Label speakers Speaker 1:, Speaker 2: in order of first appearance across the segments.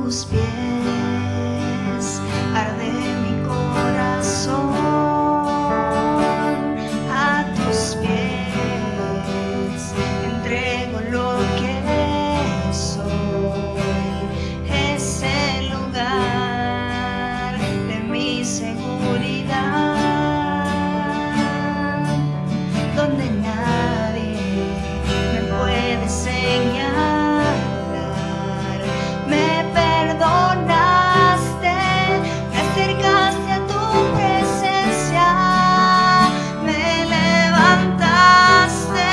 Speaker 1: tus pies arde mi corazón, a tus pies entrego lo que soy. Es el lugar de mi seguridad, donde nadie me puede señalar. Me perdonaste, me acercaste a tu presencia, me levantaste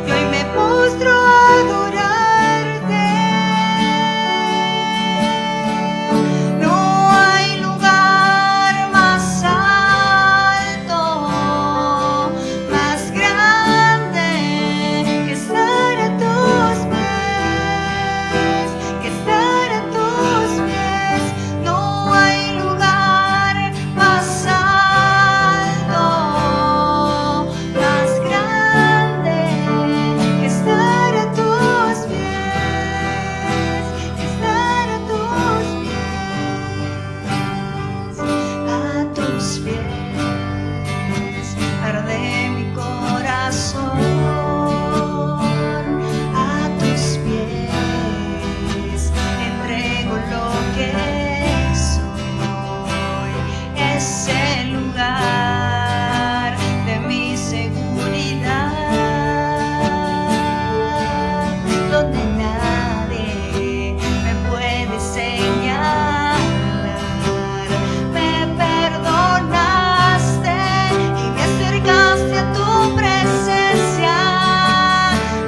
Speaker 1: y hoy me postro a adorarte. No hay lugar más alto, más grande que estar a tus pies, que estar a tus pies. No hay lugar más alto, más grande que estar a tus pies, que estar a tus pies arde mi corazón, a tus pies entrego lo que soy. Es el lugar de mi seguridad, donde nadie me puede señalar. Me perdonaste y me acercaste a tu presencia,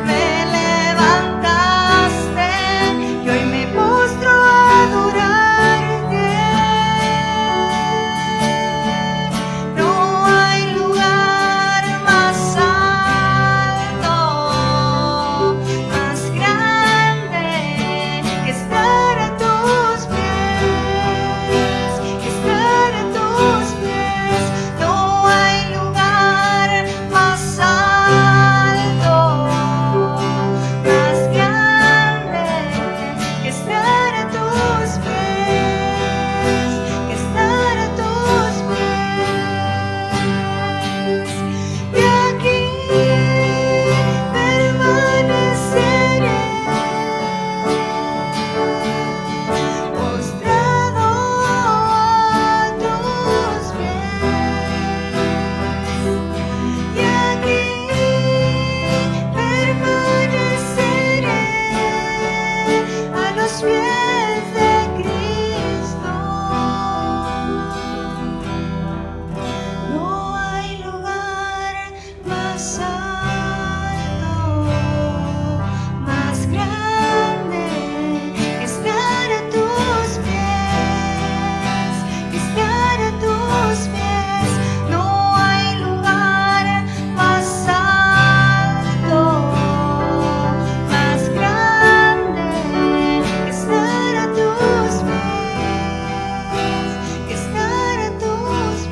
Speaker 1: me levantaste y hoy me postro a adorarte. No hay lugar más alto, más grande que estar a tus pies, que estar a tus pies. No hay lugar más alto, más grande que estar a tus pies, que estar a tus pies. Y aquí permaneceré, postrado a tus pies. Y aquí permaneceré a los pies de Cristo. No hay lugar más alto, más grande que estar a tus pies, que estar a tus pies. No hay lugar más alto, más grande que estar a tus pies, que estar a tus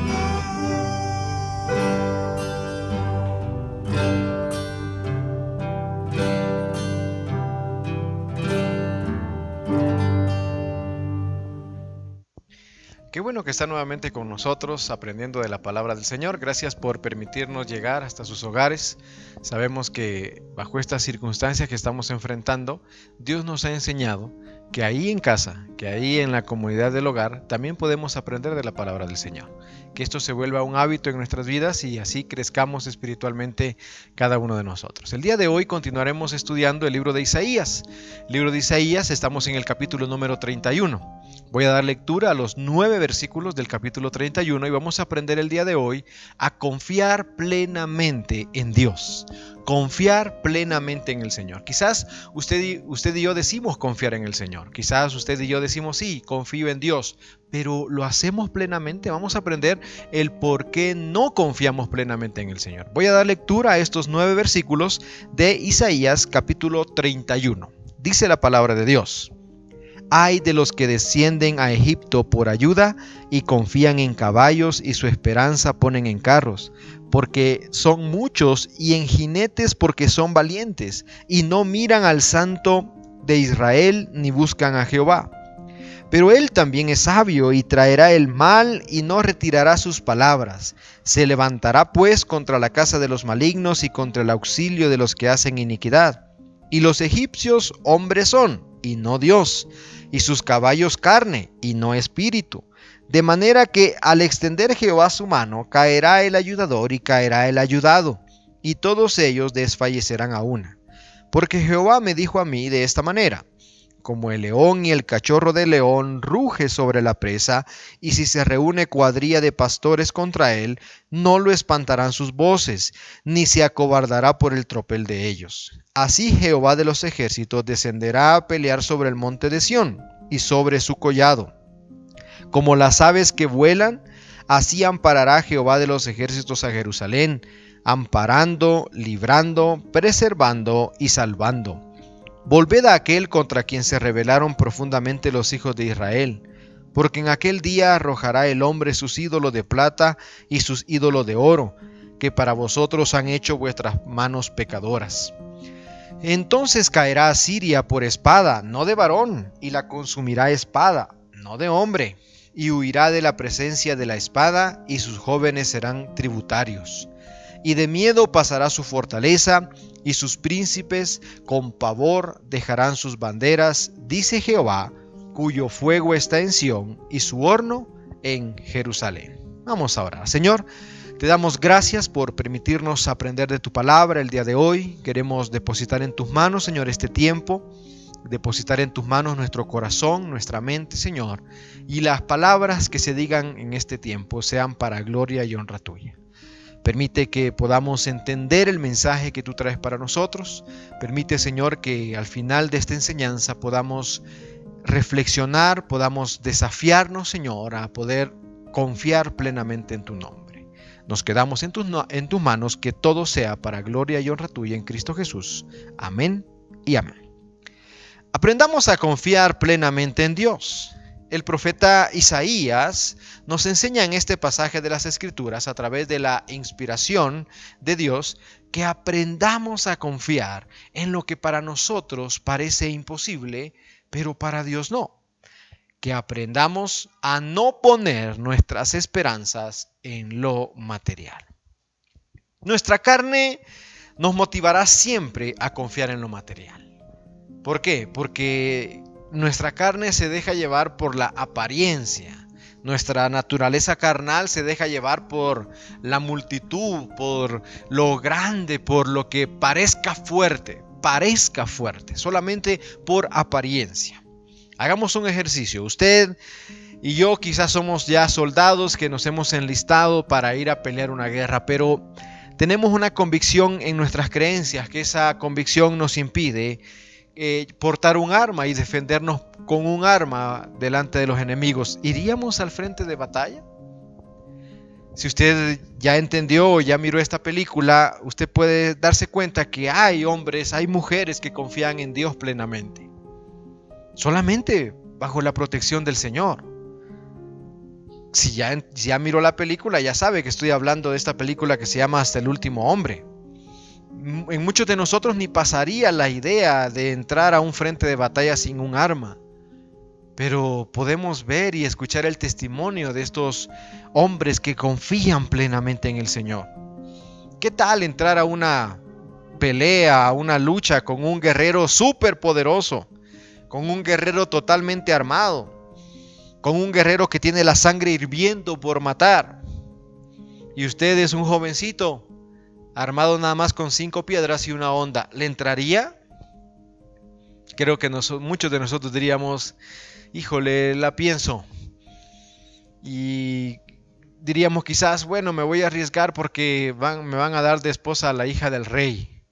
Speaker 2: Qué bueno que está nuevamente con nosotros aprendiendo de la palabra del Señor. Gracias por permitirnos llegar hasta sus hogares. Sabemos que bajo estas circunstancias que estamos enfrentando, Dios nos ha enseñado que ahí en casa, que ahí en la comunidad del hogar, también podemos aprender de la palabra del Señor. Que esto se vuelva un hábito en nuestras vidas y así crezcamos espiritualmente cada uno de nosotros. El día de hoy continuaremos estudiando el libro de Isaías. El libro de Isaías, estamos en el capítulo número 31. Voy a dar lectura a los 9 versículos del capítulo 31 y vamos a aprender el día de hoy a confiar plenamente en Dios. Confiar plenamente en el Señor. Quizás usted y yo decimos confiar en el Señor. Quizás usted y yo decimos sí, confío en Dios. Pero ¿lo hacemos plenamente? Vamos a aprender el por qué no confiamos plenamente en el Señor. Voy a dar lectura a estos 9 versículos de Isaías capítulo 31. Dice la palabra de Dios: Ay de los que descienden a Egipto por ayuda y confían en caballos y su esperanza ponen en carros, porque son muchos, y en jinetes porque son valientes, y no miran al Santo de Israel ni buscan a Jehová. Pero él también es sabio y traerá el mal y no retirará sus palabras. Se levantará pues contra la casa de los malignos y contra el auxilio de los que hacen iniquidad. Y los egipcios hombres son, y no Dios, y sus caballos carne, y no espíritu. De manera que al extender Jehová su mano, caerá el ayudador y caerá el ayudado, y todos ellos desfallecerán a una. Porque Jehová me dijo a mí de esta manera: como el león y el cachorro del león ruge sobre la presa, y si se reúne cuadrilla de pastores contra él, no lo espantarán sus voces, ni se acobardará por el tropel de ellos. Así Jehová de los ejércitos descenderá a pelear sobre el monte de Sión y sobre su collado. Como las aves que vuelan, así amparará Jehová de los ejércitos a Jerusalén, amparando, librando, preservando y salvando. Volved a aquel contra quien se rebelaron profundamente los hijos de Israel, porque en aquel día arrojará el hombre sus ídolos de plata y sus ídolos de oro, que para vosotros han hecho vuestras manos pecadoras. Entonces caerá Asiria por espada, no de varón, y la consumirá espada, no de hombre, y huirá de la presencia de la espada, y sus jóvenes serán tributarios. Y de miedo pasará su fortaleza, y sus príncipes con pavor dejarán sus banderas, dice Jehová, cuyo fuego está en Sión y su horno en Jerusalén. Vamos a orar. Señor, te damos gracias por permitirnos aprender de tu palabra el día de hoy. Queremos depositar en tus manos, Señor, este tiempo, depositar en tus manos nuestro corazón, nuestra mente, Señor, y las palabras que se digan en este tiempo sean para gloria y honra tuya. Permite que podamos entender el mensaje que tú traes para nosotros. Permite, Señor, que al final de esta enseñanza podamos reflexionar, podamos desafiarnos, Señor, a poder confiar plenamente en tu nombre. Nos quedamos en tus manos, que todo sea para gloria y honra tuya en Cristo Jesús. Amén y amén. Aprendamos a confiar plenamente en Dios. El profeta Isaías nos enseña en este pasaje de las Escrituras, a través de la inspiración de Dios, que aprendamos a confiar en lo que para nosotros parece imposible, pero para Dios no. Que aprendamos a no poner nuestras esperanzas en lo material. Nuestra carne nos motivará siempre a confiar en lo material. ¿Por qué? Porque nuestra carne se deja llevar por la apariencia. Nuestra naturaleza carnal se deja llevar por la multitud, por lo grande, por lo que parezca fuerte, solamente por apariencia. Hagamos un ejercicio. Usted y yo quizás somos ya soldados que nos hemos enlistado para ir a pelear una guerra, pero tenemos una convicción en nuestras creencias, que esa convicción nos impide portar un arma y defendernos con un arma delante de los enemigos. ¿Iríamos al frente de batalla? Si usted ya entendió o ya miró esta película, usted puede darse cuenta que hay hombres, hay mujeres que confían en Dios plenamente, solamente bajo la protección del Señor. Si ya miró la película, ya sabe que estoy hablando de esta película que se llama Hasta el último hombre. En muchos de nosotros ni pasaría la idea de entrar a un frente de batalla sin un arma, pero podemos ver y escuchar el testimonio de estos hombres que confían plenamente en el Señor. ¿Qué tal entrar a una pelea, a una lucha con un guerrero súper poderoso, con un guerrero totalmente armado, con un guerrero que tiene la sangre hirviendo por matar, y usted es un jovencito armado nada más con 5 piedras y una honda? ¿Le entraría? Creo que muchos de nosotros diríamos: híjole, la pienso. Y diríamos quizás: bueno, me voy a arriesgar porque me van a dar de esposa a la hija del rey.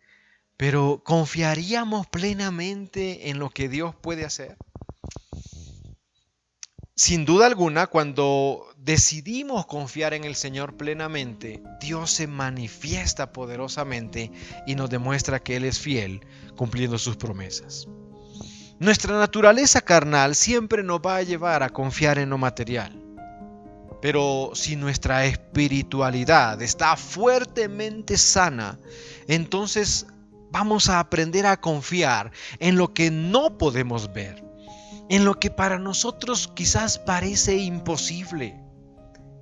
Speaker 2: Pero ¿confiaríamos plenamente en lo que Dios puede hacer? Sin duda alguna, cuando decidimos confiar en el Señor plenamente, Dios se manifiesta poderosamente y nos demuestra que Él es fiel, cumpliendo sus promesas. Nuestra naturaleza carnal siempre nos va a llevar a confiar en lo material. Pero si nuestra espiritualidad está fuertemente sana, entonces vamos a aprender a confiar en lo que no podemos ver. en lo que para nosotros quizás parece imposible.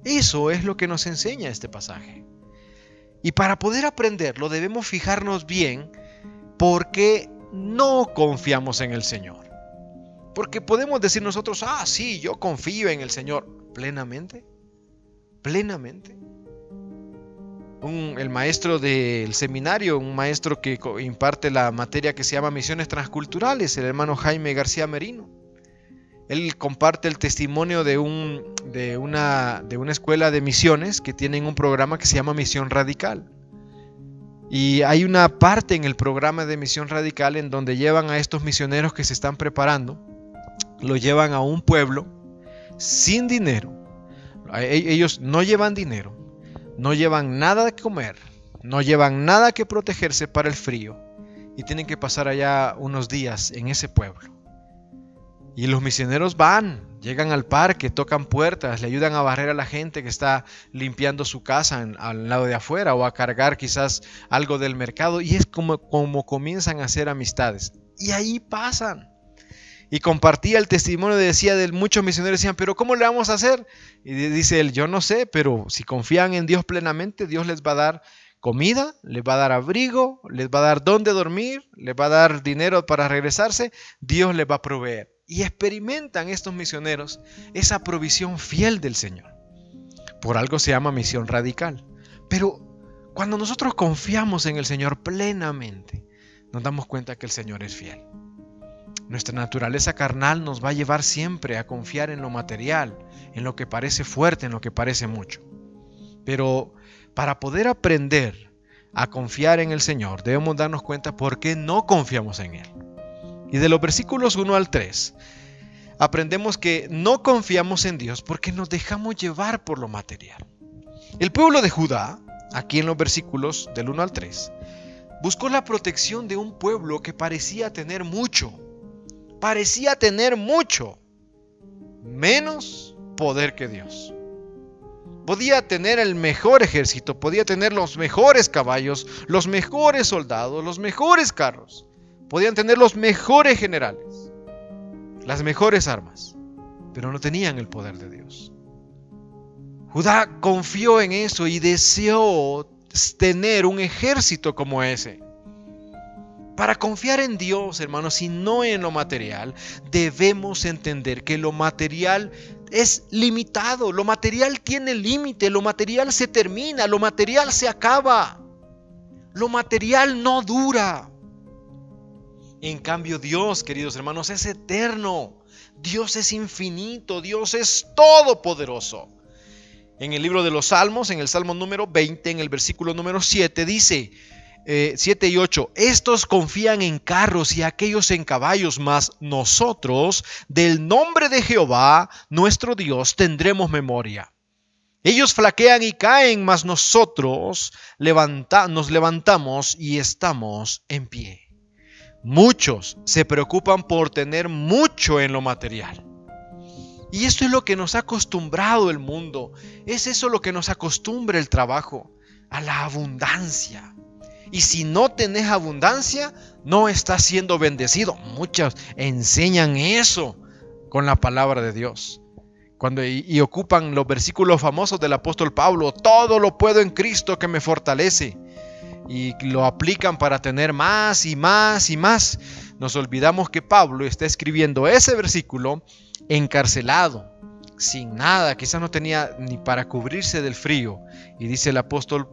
Speaker 2: Eso es lo que nos enseña este pasaje. Y para poder aprenderlo debemos fijarnos bien por qué no confiamos en el Señor. Porque podemos decir nosotros, sí, yo confío en el Señor. ¿Plenamente? ¿Plenamente? El maestro del seminario, un maestro que imparte la materia que se llama Misiones Transculturales, el hermano Jaime García Merino. Él comparte el testimonio de una escuela de misiones que tienen un programa que se llama Misión Radical. Y hay una parte en el programa de Misión Radical en donde llevan a estos misioneros que se están preparando, lo llevan a un pueblo sin dinero. Ellos no llevan dinero, no llevan nada que comer, no llevan nada que protegerse para el frío y tienen que pasar allá unos días en ese pueblo. Y los misioneros llegan al parque, tocan puertas, le ayudan a barrer a la gente que está limpiando su casa al lado de afuera o a cargar quizás algo del mercado, y es como comienzan a hacer amistades. Y ahí pasan. Y compartía el testimonio, decía de muchos misioneros, decían, pero ¿cómo le vamos a hacer? Y dice él, yo no sé, pero si confían en Dios plenamente, Dios les va a dar comida, les va a dar abrigo, les va a dar dónde dormir, les va a dar dinero para regresarse, Dios les va a proveer. Y experimentan estos misioneros esa provisión fiel del Señor. Por algo se llama misión radical. Pero cuando nosotros confiamos en el Señor plenamente, nos damos cuenta que el Señor es fiel. Nuestra naturaleza carnal nos va a llevar siempre a confiar en lo material, en lo que parece fuerte, en lo que parece mucho. Pero para poder aprender a confiar en el Señor, debemos darnos cuenta por qué no confiamos en Él. Y de los versículos 1 al 3, aprendemos que no confiamos en Dios porque nos dejamos llevar por lo material. El pueblo de Judá, aquí en los versículos del 1 al 3, buscó la protección de un pueblo que parecía tener mucho, menos poder que Dios. Podía tener el mejor ejército, podía tener los mejores caballos, los mejores soldados, los mejores carros. Podían tener los mejores generales, las mejores armas, pero no tenían el poder de Dios. Judá confió en eso y deseó tener un ejército como ese. Para confiar en Dios, hermanos, y no en lo material, debemos entender que lo material es limitado, lo material tiene límite, lo material se termina, lo material se acaba, lo material no dura. En cambio, Dios, queridos hermanos, es eterno. Dios es infinito. Dios es todopoderoso. En el libro de los Salmos, en el Salmo número 20, en el versículo número 7, dice 7 y 8, estos confían en carros y aquellos en caballos, mas nosotros del nombre de Jehová, nuestro Dios, tendremos memoria. Ellos flaquean y caen, mas nosotros nos levantamos y estamos en pie. Muchos se preocupan por tener mucho en lo material. Y esto es lo que nos ha acostumbrado el mundo. Es eso lo que nos acostumbra el trabajo, a la abundancia. Y si no tenés abundancia, no estás siendo bendecido. Muchos enseñan eso con la palabra de Dios. Y ocupan los versículos famosos del apóstol Pablo. Todo lo puedo en Cristo que me fortalece. Y lo aplican para tener más y más y más. Nos olvidamos que Pablo está escribiendo ese versículo encarcelado, sin nada, quizás no tenía ni para cubrirse del frío. Y dice el apóstol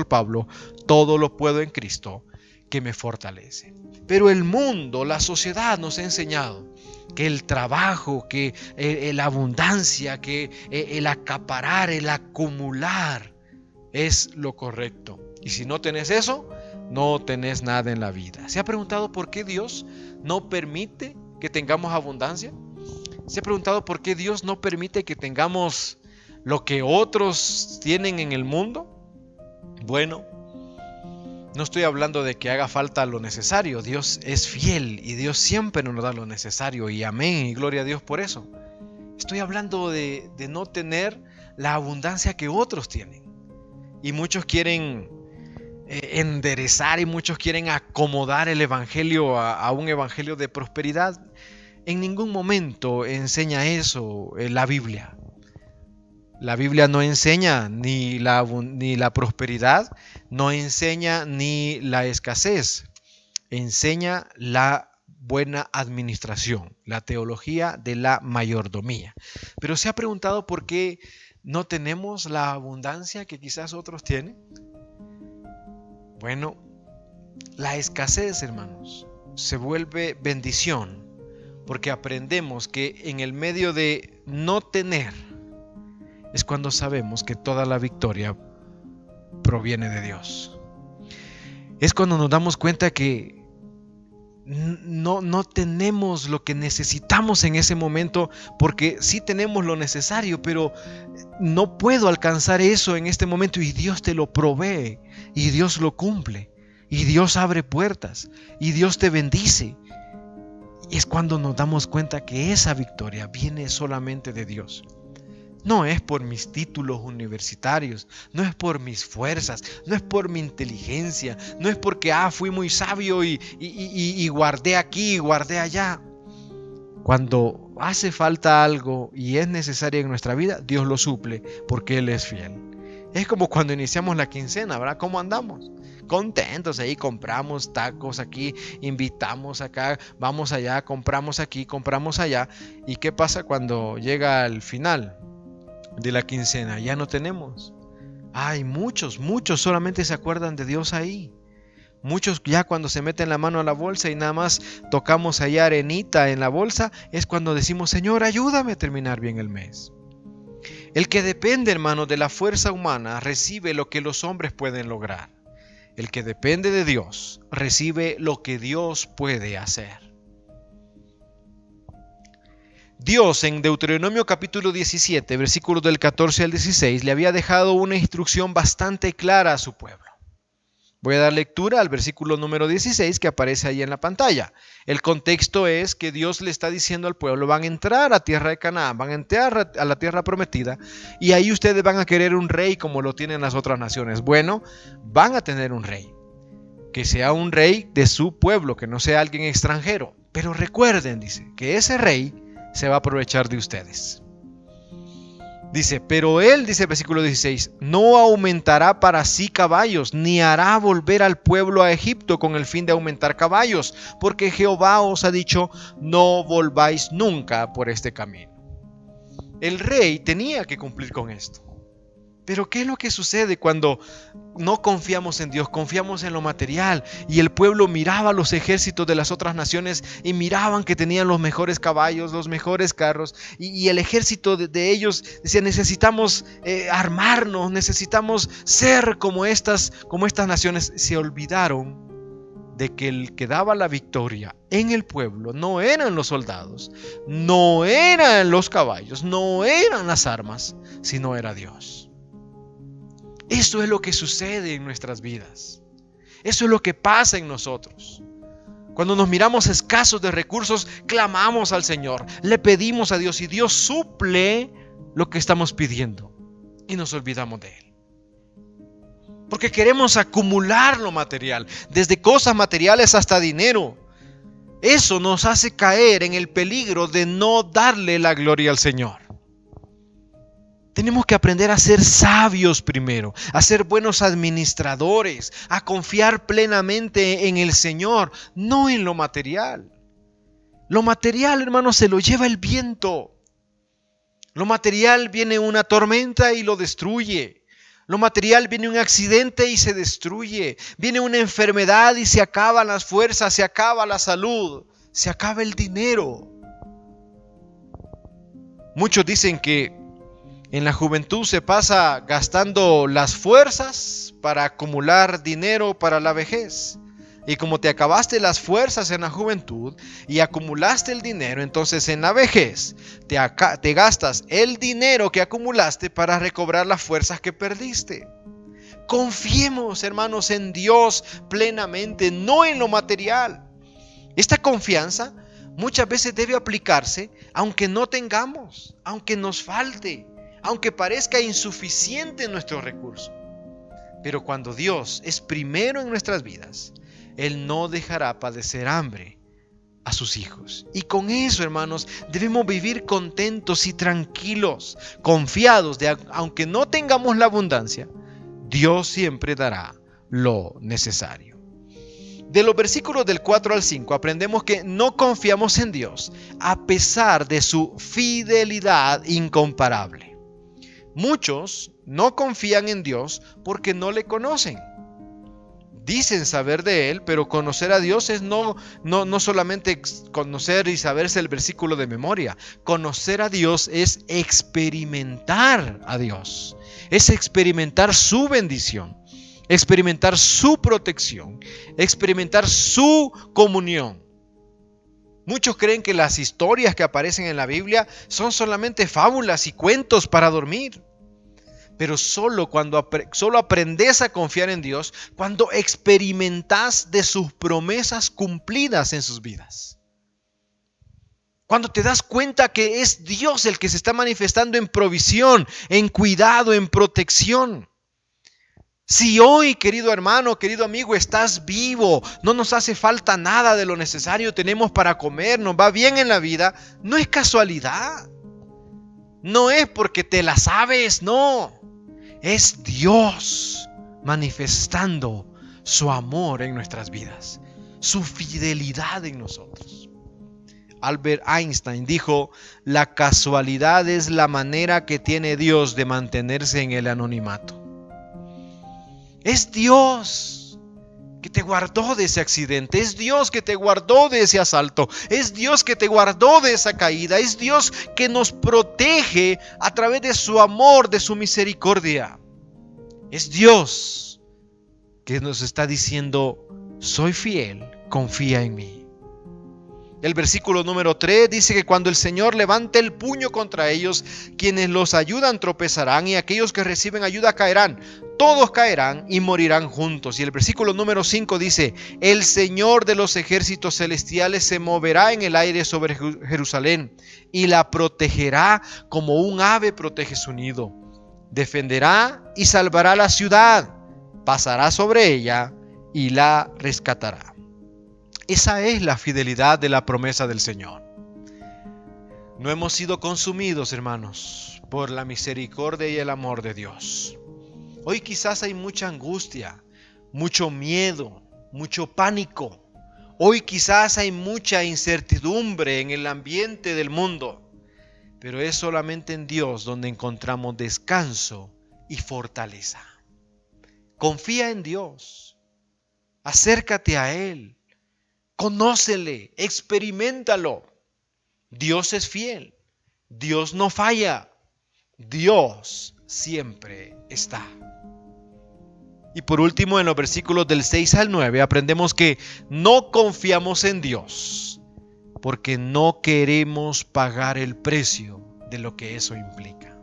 Speaker 2: Pablo, todo lo puedo en Cristo que me fortalece. Pero el mundo, la sociedad nos ha enseñado que el trabajo, que la abundancia, que el acaparar, el acumular es lo correcto. Y si no tenés eso, no tenés nada en la vida. ¿Se ha preguntado por qué Dios no permite que tengamos abundancia? ¿Se ha preguntado por qué Dios no permite que tengamos lo que otros tienen en el mundo? Bueno, no estoy hablando de que haga falta lo necesario. Dios es fiel y Dios siempre nos da lo necesario. Y amén, y gloria a Dios por eso. Estoy hablando de no tener la abundancia que otros tienen. Y muchos quieren enderezar y muchos quieren acomodar el evangelio a un evangelio de prosperidad. En ningún momento enseña eso la Biblia. La Biblia no enseña ni la prosperidad, no enseña ni la escasez. Enseña la buena administración, la teología de la mayordomía. Pero ¿se ha preguntado por qué no tenemos la abundancia que quizás otros tienen? Bueno, la escasez, hermanos, se vuelve bendición porque aprendemos que en el medio de no tener es cuando sabemos que toda la victoria proviene de Dios. Es cuando nos damos cuenta que no tenemos lo que necesitamos en ese momento, porque sí tenemos lo necesario, pero no puedo alcanzar eso en este momento, y Dios te lo provee, y Dios lo cumple, y Dios abre puertas, y Dios te bendice. Y es cuando nos damos cuenta que esa victoria viene solamente de Dios. No es por mis títulos universitarios, no es por mis fuerzas, no es por mi inteligencia, no es porque fui muy sabio y guardé aquí y guardé allá. Cuando hace falta algo y es necesario en nuestra vida, Dios lo suple porque Él es fiel. Es como cuando iniciamos la quincena, ¿verdad? ¿Cómo andamos? Contentos ahí, compramos tacos aquí, invitamos acá, vamos allá, compramos aquí, compramos allá. ¿Y qué pasa cuando llega el final de la quincena? Ya no tenemos. Muchos solamente se acuerdan de Dios ahí. Muchos ya cuando se meten la mano a la bolsa y nada más tocamos allá arenita en la bolsa, es cuando decimos: Señor, ayúdame a terminar bien el mes. El que depende, hermano, de la fuerza humana recibe lo que los hombres pueden lograr. El que depende de Dios recibe lo que Dios puede hacer. Dios en Deuteronomio capítulo 17, versículos del 14 al 16, le había dejado una instrucción bastante clara a su pueblo. Voy a dar lectura al versículo número 16 que aparece ahí en la pantalla. El contexto es que Dios le está diciendo al pueblo: van a entrar a tierra de Canaán, van a entrar a la tierra prometida, y ahí ustedes van a querer un rey como lo tienen las otras naciones. Bueno, van a tener un rey, que sea un rey de su pueblo, que no sea alguien extranjero. Pero recuerden, dice, que ese rey se va a aprovechar de ustedes. Dice: pero él, dice el versículo 16, no aumentará para sí caballos, ni hará volver al pueblo a Egipto con el fin de aumentar caballos, porque Jehová os ha dicho: no volváis nunca por este camino. El rey tenía que cumplir con esto. Pero ¿qué es lo que sucede cuando no confiamos en Dios? Confiamos en lo material. Y el pueblo miraba los ejércitos de las otras naciones y miraban que tenían los mejores caballos, los mejores carros. Y el ejército de ellos decía: necesitamos armarnos, necesitamos ser como estas naciones. Se olvidaron de que el que daba la victoria en el pueblo no eran los soldados, no eran los caballos, no eran las armas, sino era Dios. Eso es lo que sucede en nuestras vidas. Eso es lo que pasa en nosotros. Cuando nos miramos escasos de recursos, clamamos al Señor, le pedimos a Dios y Dios suple lo que estamos pidiendo y nos olvidamos de Él. Porque queremos acumular lo material, desde cosas materiales hasta dinero. Eso nos hace caer en el peligro de no darle la gloria al Señor. Tenemos que aprender a ser sabios primero, a ser buenos administradores, a confiar plenamente en el Señor, no en lo material. Lo material, hermanos, se lo lleva el viento. Lo material, viene una tormenta y lo destruye. Lo material, viene un accidente y se destruye. Viene una enfermedad y se acaban las fuerzas, se acaba la salud, se acaba el dinero. Muchos dicen que en la juventud se pasa gastando las fuerzas para acumular dinero para la vejez. Y como te acabaste las fuerzas en la juventud y acumulaste el dinero, entonces en la vejez te gastas el dinero que acumulaste para recobrar las fuerzas que perdiste. Confiemos, hermanos, en Dios plenamente, no en lo material. Esta confianza muchas veces debe aplicarse aunque no tengamos, aunque nos falte, aunque parezca insuficiente nuestro recurso. Pero cuando Dios es primero en nuestras vidas, Él no dejará padecer hambre a sus hijos. Y con eso, hermanos, debemos vivir contentos y tranquilos, confiados de aunque no tengamos la abundancia, Dios siempre dará lo necesario. De los versículos del 4 al 5 aprendemos que no confiamos en Dios a pesar de su fidelidad incomparable. Muchos no confían en Dios porque no le conocen. Dicen saber de Él, pero conocer a Dios es no solamente conocer y saberse el versículo de memoria. Conocer a Dios es experimentar a Dios. Es experimentar su bendición, experimentar su protección, experimentar su comunión. Muchos creen que las historias que aparecen en la Biblia son solamente fábulas y cuentos para dormir. Pero solo aprendes a confiar en Dios cuando experimentas de sus promesas cumplidas en sus vidas. Cuando te das cuenta que es Dios el que se está manifestando en provisión, en cuidado, en protección. Si hoy, querido hermano, querido amigo, estás vivo, no nos hace falta nada de lo necesario, tenemos para comer, nos va bien en la vida, no es casualidad. No es porque te la sabes, no. Es Dios manifestando su amor en nuestras vidas, su fidelidad en nosotros. Albert Einstein dijo: la casualidad es la manera que tiene Dios de mantenerse en el anonimato. Es Dios que te guardó de ese accidente, es Dios que te guardó de ese asalto, es Dios que te guardó de esa caída, es Dios que nos protege a través de su amor, de su misericordia. Es Dios que nos está diciendo: soy fiel, confía en mí. El versículo número 3 dice que cuando el Señor levante el puño contra ellos, quienes los ayudan tropezarán y aquellos que reciben ayuda caerán. Todos caerán y morirán juntos. Y el versículo número 5 dice: el Señor de los ejércitos celestiales se moverá en el aire sobre Jerusalén y la protegerá como un ave protege su nido. Defenderá y salvará la ciudad, pasará sobre ella y la rescatará. Esa es la fidelidad de la promesa del Señor. No hemos sido consumidos, hermanos, por la misericordia y el amor de Dios. Hoy quizás hay mucha angustia, mucho miedo, mucho pánico. Hoy quizás hay mucha incertidumbre en el ambiente del mundo. Pero es solamente en Dios donde encontramos descanso y fortaleza. Confía en Dios. Acércate a Él. Conócele, experiméntalo. Dios es fiel. Dios no falla. Dios siempre está. Y por último, en los versículos del 6 al 9, aprendemos que no confiamos en Dios porque no queremos pagar el precio de lo que eso implica.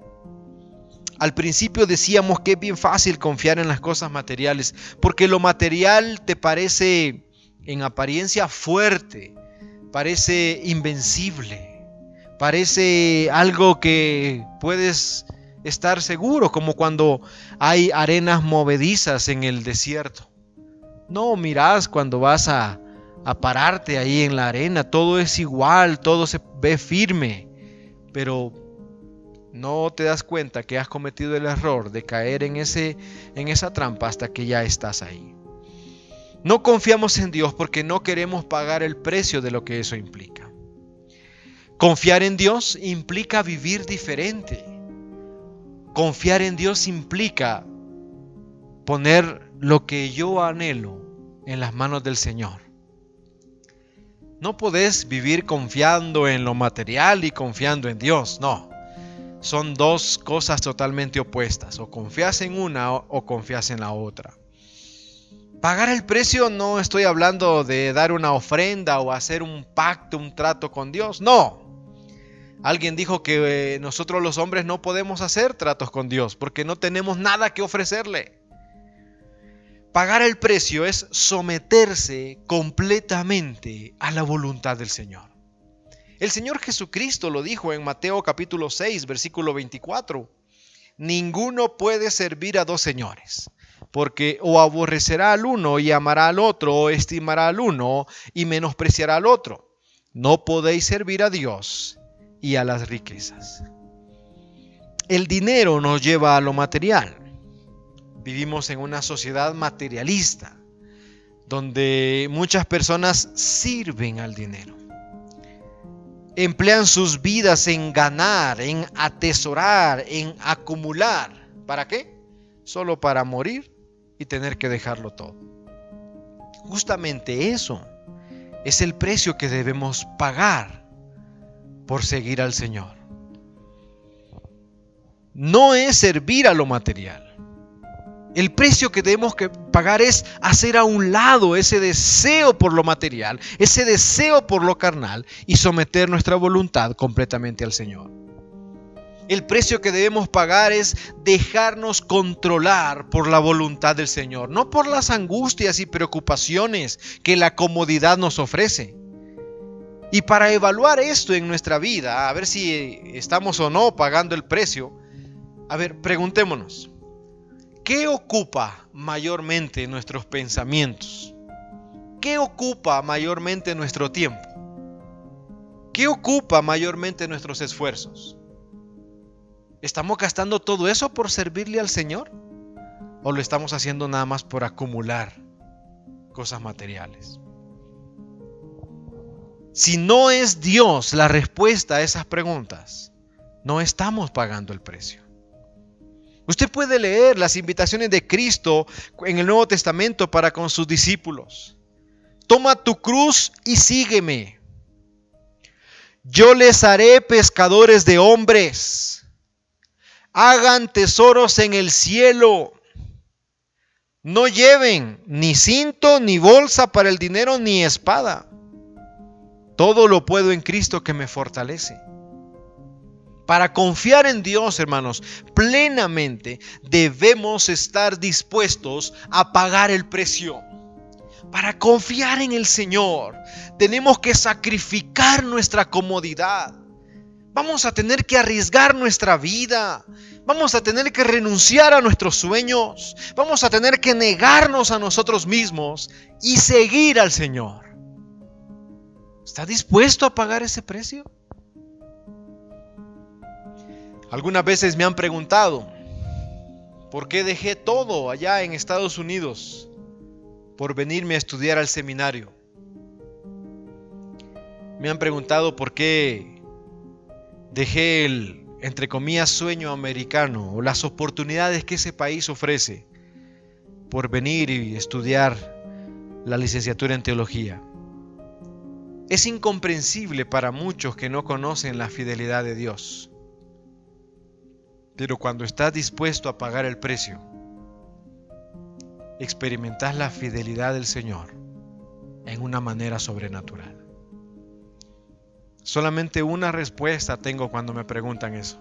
Speaker 2: Al principio decíamos que es bien fácil confiar en las cosas materiales, porque lo material te parece en apariencia fuerte, parece invencible, parece algo que puedes estar seguro, como cuando hay arenas movedizas en el desierto. No mirás cuando vas a pararte ahí en la arena, todo es igual, todo se ve firme, pero no te das cuenta que has cometido el error de caer en esa trampa hasta que ya estás ahí. No confiamos en Dios porque no queremos pagar el precio de lo que eso implica. Confiar en Dios implica vivir diferente. Confiar en Dios implica poner lo que yo anhelo en las manos del Señor. No podés vivir confiando en lo material y confiando en Dios, no. Son dos cosas totalmente opuestas. O confías en una o confías en la otra. Pagar el precio, no estoy hablando de dar una ofrenda o hacer un pacto, un trato con Dios, no. Alguien dijo que nosotros los hombres no podemos hacer tratos con Dios porque no tenemos nada que ofrecerle. Pagar el precio es someterse completamente a la voluntad del Señor. El Señor Jesucristo lo dijo en Mateo capítulo 6, versículo 24. Ninguno puede servir a dos señores, porque o aborrecerá al uno y amará al otro, o estimará al uno y menospreciará al otro. No podéis servir a Dios y a las riquezas. El dinero nos lleva a lo material. Vivimos en una sociedad materialista, donde muchas personas sirven al dinero. Emplean sus vidas en ganar, en atesorar, en acumular. ¿Para qué? Solo para morir y tener que dejarlo todo. Justamente eso es el precio que debemos pagar por seguir al Señor. No es servir a lo material. El precio que debemos pagar es hacer a un lado ese deseo por lo material, ese deseo por lo carnal y someter nuestra voluntad completamente al Señor. El precio que debemos pagar es dejarnos controlar por la voluntad del Señor, no por las angustias y preocupaciones que la comodidad nos ofrece. Y para evaluar esto en nuestra vida, a ver si estamos o no pagando el precio, preguntémonos, ¿qué ocupa mayormente nuestros pensamientos? ¿Qué ocupa mayormente nuestro tiempo? ¿Qué ocupa mayormente nuestros esfuerzos? ¿Estamos gastando todo eso por servirle al Señor? ¿O lo estamos haciendo nada más por acumular cosas materiales? Si no es Dios la respuesta a esas preguntas, no estamos pagando el precio. Usted puede leer las invitaciones de Cristo en el Nuevo Testamento para con sus discípulos. Toma tu cruz y sígueme. Yo les haré pescadores de hombres. Hagan tesoros en el cielo. No lleven ni cinto, ni bolsa para el dinero, ni espada. Todo lo puedo en Cristo que me fortalece. Para confiar en Dios, hermanos, plenamente debemos estar dispuestos a pagar el precio. Para confiar en el Señor, tenemos que sacrificar nuestra comodidad. Vamos a tener que arriesgar nuestra vida. Vamos a tener que renunciar a nuestros sueños. Vamos a tener que negarnos a nosotros mismos y seguir al Señor. ¿Está dispuesto a pagar ese precio? Algunas veces me han preguntado, ¿por qué dejé todo allá en Estados Unidos por venirme a estudiar al seminario? Me han preguntado por qué dejé el, entre comillas, sueño americano o las oportunidades que ese país ofrece por venir y estudiar la licenciatura en teología. Es incomprensible para muchos que no conocen la fidelidad de Dios. Pero cuando estás dispuesto a pagar el precio, experimentas la fidelidad del Señor en una manera sobrenatural. Solamente una respuesta tengo cuando me preguntan eso.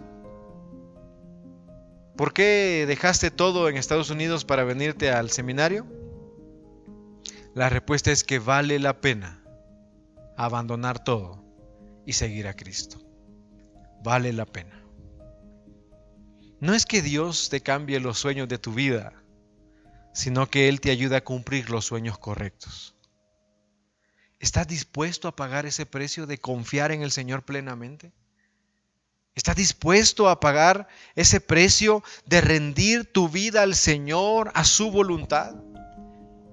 Speaker 2: ¿Por qué dejaste todo en Estados Unidos para venirte al seminario? La respuesta es que vale la pena abandonar todo y seguir a Cristo. Vale la pena. No es que Dios te cambie los sueños de tu vida, sino que Él te ayuda a cumplir los sueños correctos. ¿Estás dispuesto a pagar ese precio de confiar en el Señor plenamente? ¿Estás dispuesto a pagar ese precio de rendir tu vida al Señor, a su voluntad?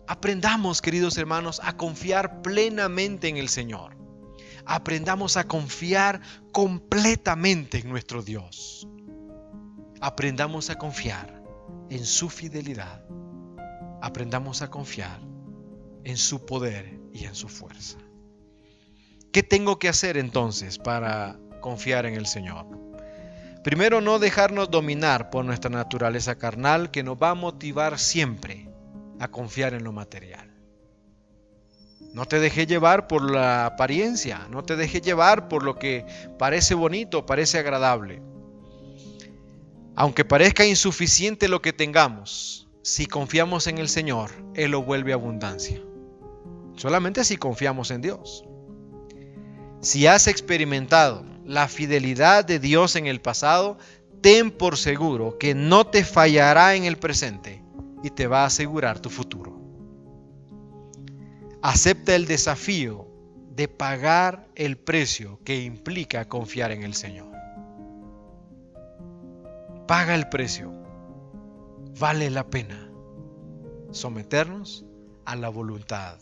Speaker 2: Aprendamos, queridos hermanos, a confiar plenamente en el Señor. Aprendamos a confiar completamente en nuestro Dios. Aprendamos a confiar en su fidelidad. Aprendamos a confiar en su poder y en su fuerza. ¿Qué tengo que hacer entonces para confiar en el Señor? Primero, no dejarnos dominar por nuestra naturaleza carnal, que nos va a motivar siempre a confiar en lo material. No te dejes llevar por la apariencia, no te dejes llevar por lo que parece bonito, parece agradable. Aunque parezca insuficiente lo que tengamos, si confiamos en el Señor, Él lo vuelve abundancia. Solamente si confiamos en Dios. Si has experimentado la fidelidad de Dios en el pasado, ten por seguro que no te fallará en el presente y te va a asegurar tu futuro. Acepta el desafío de pagar el precio que implica confiar en el Señor. Paga el precio. Vale la pena someternos a la voluntad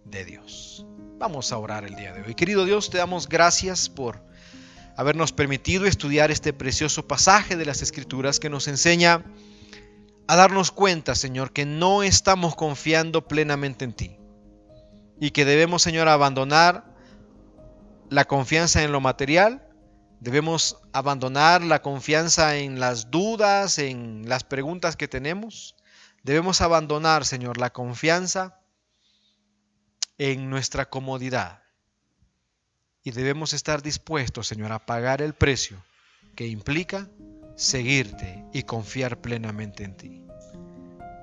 Speaker 2: de Dios. Vamos a orar el día de hoy. Querido Dios, te damos gracias por habernos permitido estudiar este precioso pasaje de las Escrituras que nos enseña a darnos cuenta, Señor, que no estamos confiando plenamente en ti y que debemos, Señor, abandonar la confianza en lo material. Debemos abandonar la confianza en las dudas, en las preguntas que tenemos. Debemos abandonar, Señor, la confianza en nuestra comodidad. Y debemos estar dispuestos, Señor, a pagar el precio que implica seguirte y confiar plenamente en ti.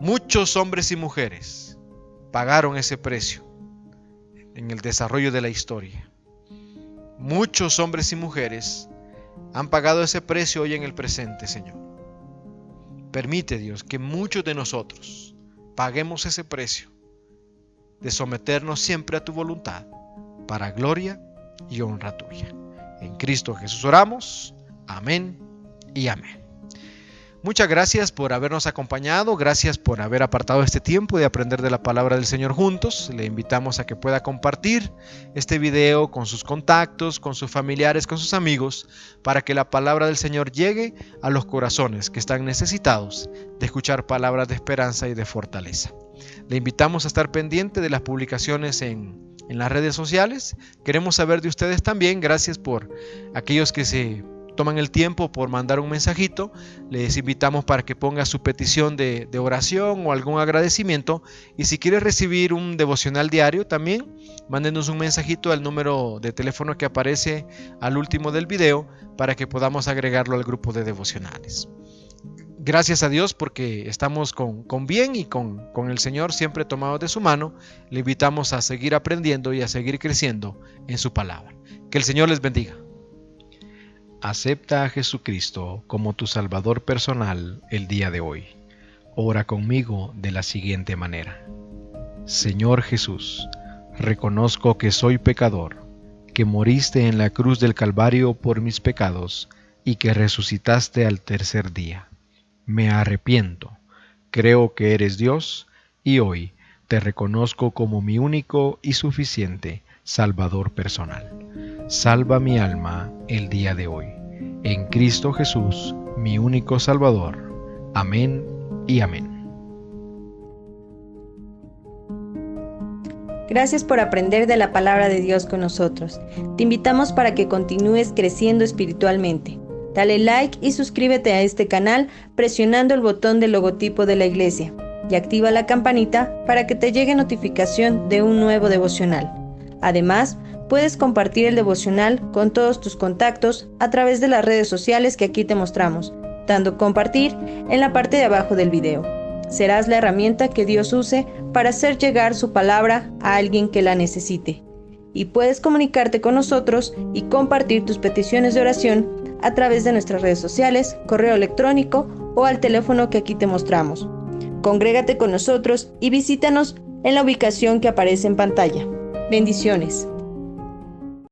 Speaker 2: Muchos hombres y mujeres pagaron ese precio en el desarrollo de la historia. Muchos hombres y mujeres han pagado ese precio hoy en el presente, Señor. Permite, Dios, que muchos de nosotros paguemos ese precio de someternos siempre a tu voluntad para gloria y honra tuya. En Cristo Jesús oramos. Amén y amén. Muchas gracias por habernos acompañado, gracias por haber apartado este tiempo de aprender de la palabra del Señor juntos. Le invitamos a que pueda compartir este video con sus contactos, con sus familiares, con sus amigos, para que la palabra del Señor llegue a los corazones que están necesitados de escuchar palabras de esperanza y de fortaleza. Le invitamos a estar pendiente de las publicaciones en las redes sociales. Queremos saber de ustedes también. Gracias por aquellos que se toman el tiempo por mandar un mensajito. Les invitamos para que ponga su petición de oración o algún agradecimiento. Y si quieres recibir un devocional diario también, mándenos un mensajito al número de teléfono que aparece al último del video para que podamos agregarlo al grupo de devocionales. Gracias a Dios porque estamos con bien y con el Señor siempre tomados de su mano. Le invitamos a seguir aprendiendo y a seguir creciendo en su palabra. Que el Señor les bendiga. Acepta a Jesucristo como tu Salvador personal el día de hoy. Ora conmigo de la siguiente manera. Señor Jesús, reconozco que soy pecador, que moriste en la cruz del Calvario por mis pecados y que resucitaste al tercer día. Me arrepiento, creo que eres Dios y hoy te reconozco como mi único y suficiente Salvador personal. Salva mi alma el día de hoy. En Cristo Jesús, mi único Salvador. Amén y amén.
Speaker 3: Gracias por aprender de la palabra de Dios con nosotros. Te invitamos para que continúes creciendo espiritualmente. Dale like y suscríbete a este canal presionando el botón del logotipo de la iglesia y activa la campanita para que te llegue notificación de un nuevo devocional. Además, puedes compartir el devocional con todos tus contactos a través de las redes sociales que aquí te mostramos, dando compartir en la parte de abajo del video. Serás la herramienta que Dios use para hacer llegar su palabra a alguien que la necesite. Y puedes comunicarte con nosotros y compartir tus peticiones de oración a través de nuestras redes sociales, correo electrónico o al teléfono que aquí te mostramos. Congrégate con nosotros y visítanos en la ubicación que aparece en pantalla. Bendiciones.